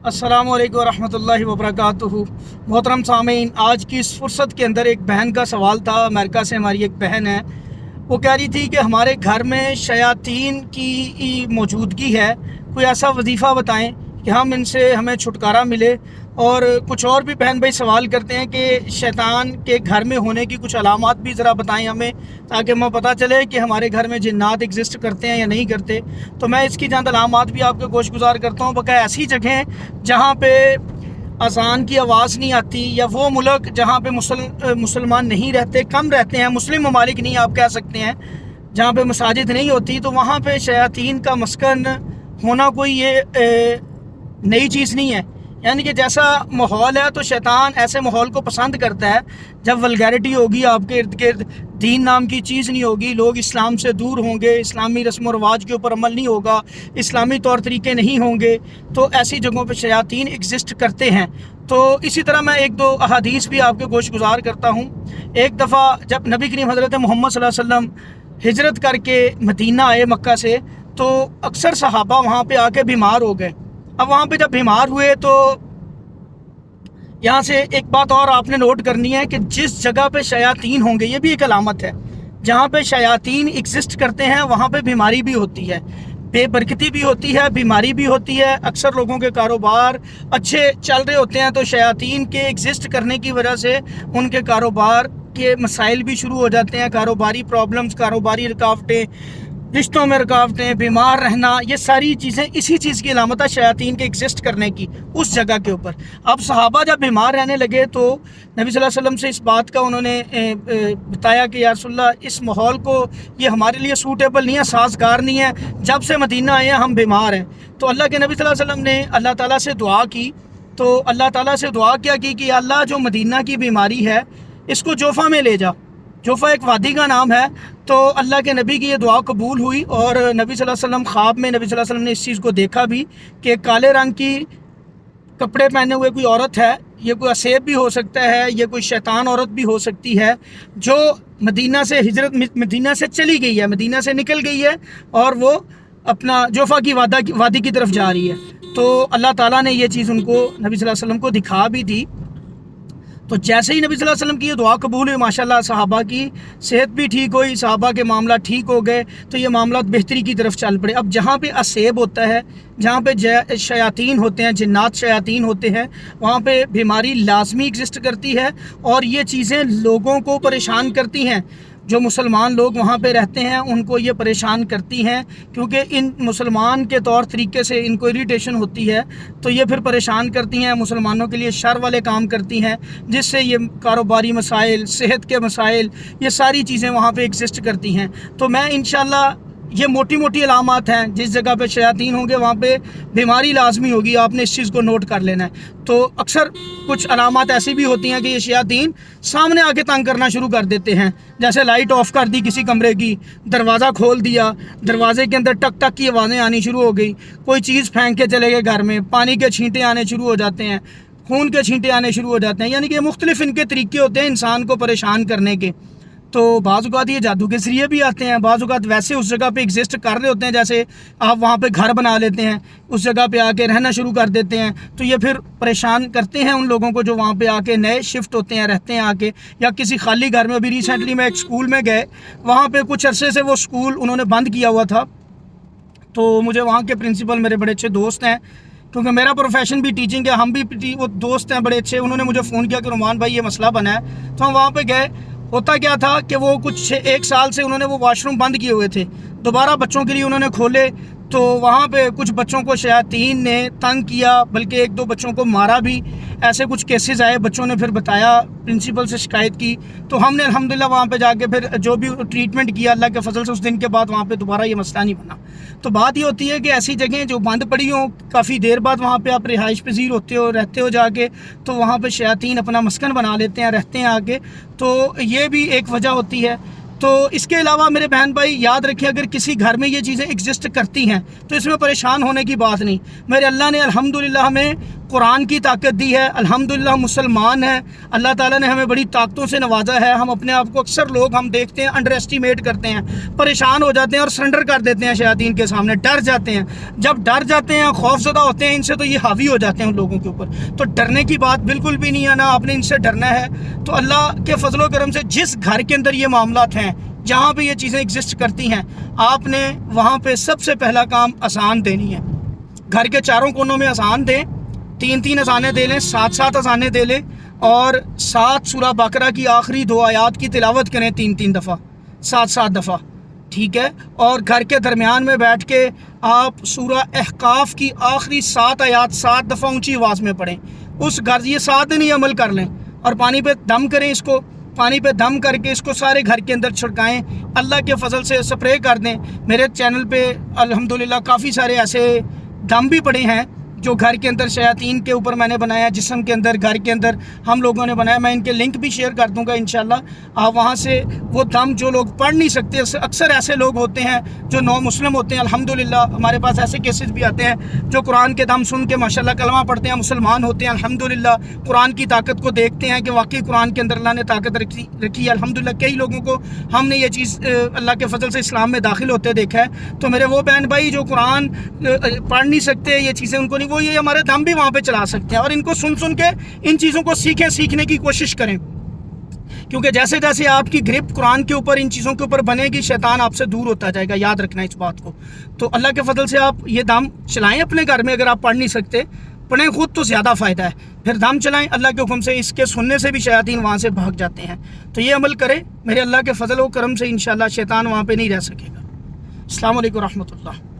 अस्सलाम वालेकुम रहमतुल्लाहि व बरकातुहू। मोहतरम सामीन, आज की इस फुर्सत के अंदर एक बहन का सवाल था। अमेरिका से हमारी एक बहन है, वो कह रही थी कि हमारे घर में शयातीन की मौजूदगी है, कोई ऐसा वजीफ़ा बताएं कि हमें छुटकारा मिले। और कुछ और भी बहन भाई सवाल करते हैं कि शैतान के घर में होने की कुछ अलामात भी ज़रा बताएं हमें, ताकि हमें पता चले कि हमारे घर में जिन्नात एग्जिस्ट करते हैं या नहीं करते। तो मैं इसकी चंद अलामात भी आपको गोशगुजार करता हूँ। बकाया ऐसी जगह जहाँ पे अज़ान की आवाज़ नहीं आती, या वो मुल्क जहाँ पे मुसलमान नहीं रहते, कम रहते हैं, मुस्लिम ममालिक नहीं आप कह सकते हैं, जहाँ पे मसाजिद नहीं होती, तो वहाँ पे शयातीन का मस्कन होना कोई ये नई चीज़ नहीं है। यानी कि जैसा माहौल है तो शैतान ऐसे माहौल को पसंद करता है जब वल्गैरिटी होगी आपके इर्द गिर्द, दीन नाम की चीज़ नहीं होगी, लोग इस्लाम से दूर होंगे, इस्लामी रस्म व रवाज के ऊपर अमल नहीं होगा, इस्लामी तौर तरीके नहीं होंगे, तो ऐसी जगहों पर शयातीन एग्जिस्ट करते हैं। तो इसी तरह मैं एक दो अहादीस भी आपके गोशगुजार करता हूँ। एक दफ़ा जब नबी करीम हज़रत मोहम्मद सल्लल्लाहु अलैहि वसल्लम हिजरत करके मदीना आए मक्का से, तो अक्सर सहाबा वहाँ पे आके बीमार हो गए। अब वहाँ पे जब बीमार हुए तो यहाँ से एक बात और आपने नोट करनी है कि जिस जगह पे शयातीन होंगे, ये भी एक अलामत है, जहाँ पे शयातीन एग्जिस्ट करते हैं वहाँ पे बीमारी भी होती है, बेबरकती भी होती है, बीमारी भी होती है। अक्सर लोगों के कारोबार अच्छे चल रहे होते हैं, तो शयातीन के एग्जिस्ट करने की वजह से उनके कारोबार के मसाइल भी शुरू हो जाते हैं, कारोबारी प्रॉब्लम्स, कारोबारी रुकावटें, रिश्तों में रुकावटें, बीमार रहना, ये सारी चीज़ें इसी चीज़ की अलामत है शयातीन के एग्जिस्ट करने की उस जगह के ऊपर। अब सहाबा जब बीमार रहने लगे तो नबी सल्लल्लाहु अलैहि वसल्लम से इस बात का उन्होंने बताया कि या रसूलल्लाह, इस माहौल को ये हमारे लिए सूटेबल नहीं है, साजगार नहीं है, जब से मदीना आए हैं हम बीमार हैं। तो अल्लाह के नबी सल्लल्लाहु अलैहि वसल्लम ने अल्लाह ताला से दुआ की। तो अल्लाह ताला से दुआ क्या की कि अल्लाह, जो मदीना की बीमारी है इसको जोफ़ा में ले जा। जोफ़ा एक वादी का नाम है। तो अल्लाह के नबी की ये दुआ कबूल हुई, और नबी सल्लल्लाहु अलैहि वसल्लम ख्वाब में नबी सल्लल्लाहु अलैहि वसल्लम ने इस चीज़ को देखा भी कि काले रंग की कपड़े पहने हुए कोई औरत है, ये कोई असेब भी हो सकता है, ये कोई शैतान औरत भी हो सकती है, जो मदीना से मदीना से चली गई है, मदीना से निकल गई है, और वो अपना जोफ़ा की वादी की तरफ जा रही है। तो अल्लाह ताला ने ये चीज़ उनको, नबी सल्लल्लाहु अलैहि वसल्लम को दिखा भी दी। तो जैसे ही नबी सल्लल्लाहु अलैहि वसल्लम की ये दुआ कबूल हुई, माशाल्लाह सहाबा की सेहत भी ठीक हुई, सहाबा के मामला ठीक हो गए, तो ये मामला बेहतरी की तरफ चल पड़े। अब जहाँ पे असेब होता है, जहाँ पे शयातीन होते हैं, जिन्नात शयातीन होते हैं, वहाँ पे बीमारी लाजमी एग्जिस्ट करती है, और ये चीज़ें लोगों को परेशान करती हैं। जो मुसलमान लोग वहाँ पे रहते हैं उनको ये परेशान करती हैं, क्योंकि इन मुसलमान के तौर तरीके से इनको इरिटेशन होती है, तो ये फिर परेशान करती हैं, मुसलमानों के लिए शर वाले काम करती हैं, जिससे ये कारोबारी मसाइल, सेहत के मसाइल, ये सारी चीज़ें वहाँ पे एग्जिस्ट करती हैं। तो मैं इंशाल्लाह, ये मोटी मोटी अलामात हैं, जिस जगह पे शयातीन होंगे वहाँ पे बीमारी लाजमी होगी, आपने इस चीज़ को नोट कर लेना है। तो अक्सर कुछ अलामात ऐसी भी होती हैं कि ये शयातीन सामने आके तंग करना शुरू कर देते हैं, जैसे लाइट ऑफ कर दी किसी कमरे की, दरवाज़ा खोल दिया, दरवाजे के अंदर टक टक की आवाज़ें आनी शुरू हो गई, कोई चीज़ फेंक के चले गए घर में, पानी के छींटे आने शुरू हो जाते हैं, खून के छींटे आने शुरू हो जाते हैं। यानी कि मुख्तलिफ इनके तरीके होते हैं इंसान को परेशान करने के। तो बाज़ औक़ात ये जादू के ज़रिए भी आते हैं, बाज़ औक़ात वैसे उस जगह पे एग्जिस्ट कर रहे होते हैं, जैसे आप वहाँ पे घर बना लेते हैं, उस जगह पे आके रहना शुरू कर देते हैं, तो ये फिर परेशान करते हैं उन लोगों को जो वहाँ पे आके नए शिफ्ट होते हैं, रहते हैं आके, या किसी खाली घर में। अभी रिसेंटली मैं एक स्कूल में गए, वहाँ पर कुछ अरसे से वो स्कूल उन्होंने बंद किया हुआ था। तो मुझे वहाँ के प्रिंसिपल मेरे बड़े अच्छे दोस्त हैं, क्योंकि मेरा प्रोफेशन भी टीचिंग है, हम भी वो दोस्त हैं बड़े अच्छे। उन्होंने मुझे फ़ोन किया कि रुमान भाई ये मसला बना है। तो हम वहाँ पे गए। होता क्या था कि वो कुछ एक साल से उन्होंने वो वाशरूम बंद किए हुए थे, दोबारा बच्चों के लिए उन्होंने खोले, तो वहाँ पे कुछ बच्चों को शयातीन ने तंग किया, बल्कि एक दो बच्चों को मारा भी। ऐसे कुछ केसेस आए, बच्चों ने फिर बताया, प्रिंसिपल से शिकायत की, तो हमने अल्हम्दुलिल्लाह वहाँ पे जाके फिर जो भी ट्रीटमेंट किया, अल्लाह के फजल से उस दिन के बाद वहाँ पे दोबारा ये मसला नहीं बना। तो बात ये होती है कि ऐसी जगहें जो बंद पड़ी हों, काफ़ी देर बाद वहाँ पे आप रिहाइश पजीर होते हो, रहते हो जाके, तो वहाँ पे शयातीन अपना मस्कन बना लेते हैं, रहते हैं आके। तो ये भी एक वजह होती है। तो इसके अलावा मेरे बहन भाई याद रखें, अगर किसी घर में ये चीज़ें एग्जिस्ट करती हैं तो इसमें परेशान होने की बात नहीं। मेरे अल्लाह ने अल्हम्दुलिल्लाह हमें قرآن کی طاقت دی ہے، الحمدللہ مسلمان ہیں، اللہ تعالیٰ نے ہمیں بڑی طاقتوں سے نوازا ہے۔ ہم اپنے آپ کو اکثر لوگ ہم دیکھتے ہیں انڈر ایسٹیمیٹ کرتے ہیں، پریشان ہو جاتے ہیں اور سرنڈر کر دیتے ہیں شیاطین کے سامنے، ڈر جاتے ہیں۔ جب ڈر جاتے ہیں، خوف زدہ ہوتے ہیں ان سے، تو یہ حاوی ہو جاتے ہیں ان لوگوں کے اوپر۔ تو ڈرنے کی بات بالکل بھی نہیں ہے، نہ آپ نے ان سے ڈرنا ہے۔ تو اللہ کے فضل و کرم سے جس گھر کے اندر یہ معاملات ہیں، جہاں پہ یہ چیزیں ایگزسٹ کرتی ہیں، آپ نے وہاں پہ سب سے پہلا کام اذان دینی ہے۔ گھر کے چاروں کونوں میں اذان دیں، 3 اذانیں دے لیں، 7 اذانیں دے لیں، اور 7 سورہ بقرہ کی آخری 2 آیات کی تلاوت کریں 3 دفعہ، 7 دفعہ، ٹھیک ہے؟ اور گھر کے درمیان میں بیٹھ کے آپ سورہ احقاف کی آخری 7 آیات 7 دفعہ اونچی آواز میں پڑھیں۔ اس گھر یہ 7 دن ہی عمل کر لیں، اور پانی پہ دم کریں، اس کو پانی پہ دم کر کے اس کو سارے گھر کے اندر چھڑکائیں، اللہ کے فضل سے سپرے کر دیں۔ میرے چینل پہ الحمدللہ کافی سارے ایسے دم بھی پڑے ہیں جو گھر کے اندر شیاطین کے اوپر میں نے بنایا، جسم کے اندر، گھر کے اندر ہم لوگوں نے بنایا۔ میں ان کے لنک بھی شیئر کر دوں گا انشاءاللہ۔ آپ وہاں سے وہ دم جو لوگ پڑھ نہیں سکتے، اکثر ایسے لوگ ہوتے ہیں جو نو مسلم ہوتے ہیں، الحمدللہ ہمارے پاس ایسے کیسز بھی آتے ہیں جو قرآن کے دم سن کے ماشاءاللہ کلمہ پڑھتے ہیں، مسلمان ہوتے ہیں الحمدللہ، قرآن کی طاقت کو دیکھتے ہیں کہ واقعی قرآن کے اندر اللہ نے طاقت رکھی ہے الحمدللہ۔ کئی لوگوں کو ہم نے یہ چیز اللہ کے فضل سے اسلام میں داخل ہوتے دیکھا ہے۔ تو میرے وہ بہن بھائی جو قرآن پڑھ نہیں سکتے، یہ چیزیں ان کو نہیں، وہ یہ ہمارے دم بھی وہاں پہ چلا سکتے ہیں، اور ان کو سن کے ان چیزوں کو سیکھنے کی کوشش کریں، کیونکہ جیسے جیسے آپ کی گرپ قرآن کے اوپر، ان چیزوں کے اوپر بنے گی، شیطان آپ سے دور ہوتا جائے گا، یاد رکھنا اس بات کو۔ تو اللہ کے فضل سے آپ یہ دم چلائیں اپنے گھر میں، اگر آپ پڑھ نہیں سکتے پڑھیں خود تو زیادہ فائدہ ہے، پھر دم چلائیں اللہ کے حکم سے، اس کے سننے سے بھی شیاطین وہاں سے بھاگ جاتے ہیں۔ تو یہ عمل کریں، میرے اللہ کے فضل و کرم سے انشاءاللہ شیطان وہاں پہ نہیں رہ سکے گا۔ السلام علیکم ورحمۃ اللہ۔